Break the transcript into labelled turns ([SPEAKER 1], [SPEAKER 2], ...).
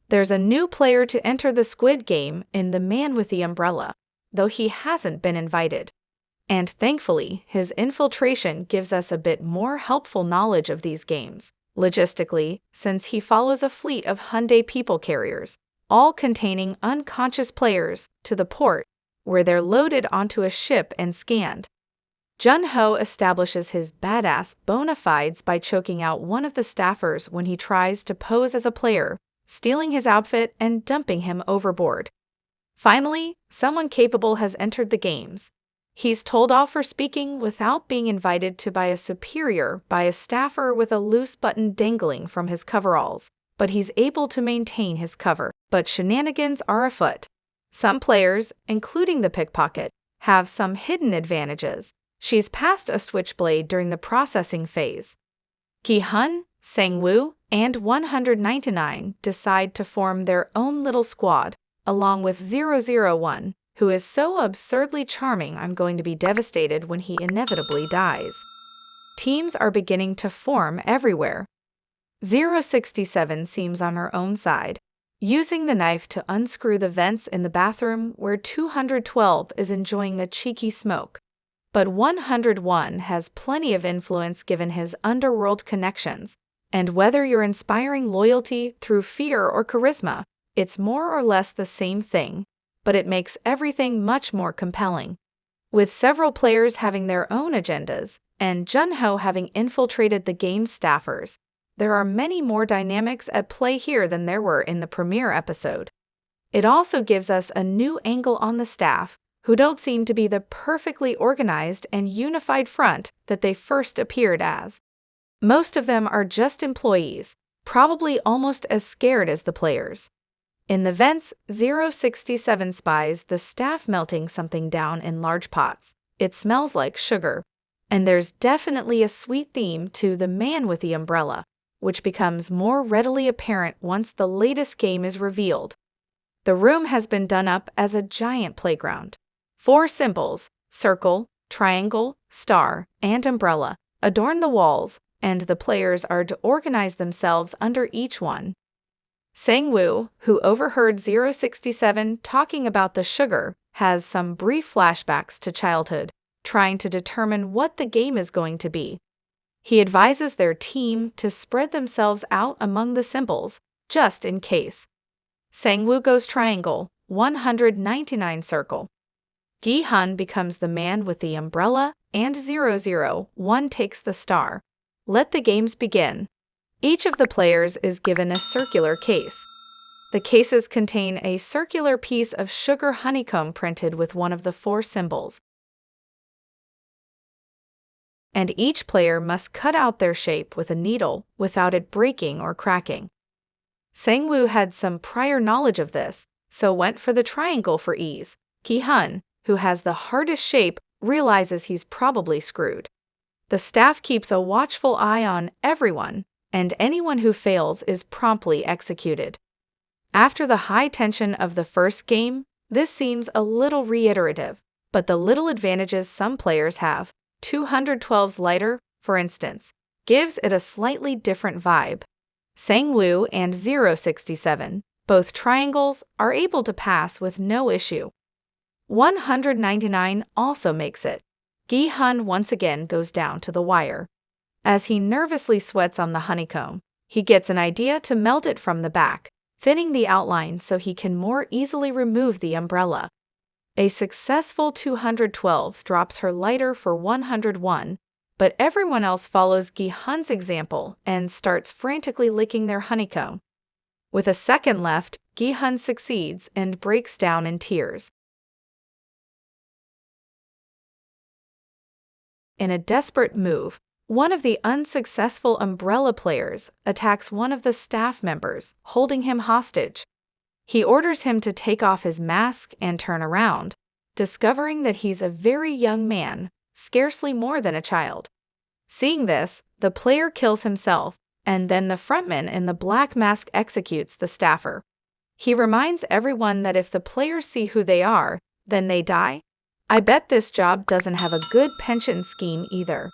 [SPEAKER 1] There's a new player to enter the Squid Game in The Man with the Umbrella, though he hasn't been invited. And thankfully, his infiltration gives us a bit more helpful knowledge of these games, logistically, since he follows a fleet of Hyundai people carriers, all containing unconscious players, to the port, where they're loaded onto a ship and scanned. Jun Ho establishes his badass bona fides by choking out one of the staffers when he tries to pose as a player, stealing his outfit and dumping him overboard. Finally, someone capable has entered the games. He's told off for speaking without being invited to by a superior by a staffer with a loose button dangling from his coveralls, but he's able to maintain his cover. But shenanigans are afoot. Some players, including the pickpocket, have some hidden advantages. She's passed a switchblade during the processing phase. Gi-hun, Sang-woo, and 199 decide to form their own little squad, along with 001, who is so absurdly charming I'm going to be devastated when he inevitably dies. Teams are beginning to form everywhere. 067 seems on her own side, using the knife to unscrew the vents in the bathroom where 212 is enjoying a cheeky smoke. But 101 has plenty of influence given his underworld connections, and whether you're inspiring loyalty through fear or charisma, it's more or less the same thing, but it makes everything much more compelling. With several players having their own agendas, and Jun Ho having infiltrated the game's staffers, there are many more dynamics at play here than there were in the premiere episode. It also gives us a new angle on the staff, who don't seem to be the perfectly organized and unified front that they first appeared as. Most of them are just employees, probably almost as scared as the players. In the vents, 067 spies the staff melting something down in large pots. It smells like sugar. And there's definitely a sweet theme to The Man with the Umbrella, which becomes more readily apparent once the latest game is revealed. The room has been done up as a giant playground. 4 symbols, circle, triangle, star, and umbrella, adorn the walls, and the players are to organize themselves under each one. Sang-woo, who overheard 067 talking about the sugar, has some brief flashbacks to childhood, trying to determine what the game is going to be. He advises their team to spread themselves out among the symbols, just in case. Sang-woo goes triangle, 199 circle. Gi-hun becomes the man with the umbrella, and 001 takes the star. Let the games begin. Each of the players is given a circular case. The cases contain a circular piece of sugar honeycomb printed with one of the 4 symbols. And each player must cut out their shape with a needle without it breaking or cracking. Sang-woo had some prior knowledge of this, so went for the triangle for ease. Gi-hun, who has the hardest shape, realizes he's probably screwed. The staff keeps a watchful eye on everyone, and anyone who fails is promptly executed. After the high tension of the first game, this seems a little reiterative, but the little advantages some players have, 212's lighter, for instance, gives it a slightly different vibe. Sang-woo and 067, both triangles, are able to pass with no issue. 199 also makes it. Gi-hun once again goes down to the wire. As he nervously sweats on the honeycomb, he gets an idea to melt it from the back, thinning the outline so he can more easily remove the umbrella. A successful 212 drops her lighter for 101, but everyone else follows Gi-hun's example and starts frantically licking their honeycomb. With a second left, Gi-hun succeeds and breaks down in tears. In a desperate move, one of the unsuccessful umbrella players attacks one of the staff members, holding him hostage. He orders him to take off his mask and turn around, discovering that he's a very young man, scarcely more than a child. Seeing this, the player kills himself, and then the frontman in the black mask executes the staffer. He reminds everyone that if the players see who they are, then they die. I bet this job doesn't have a good pension scheme either.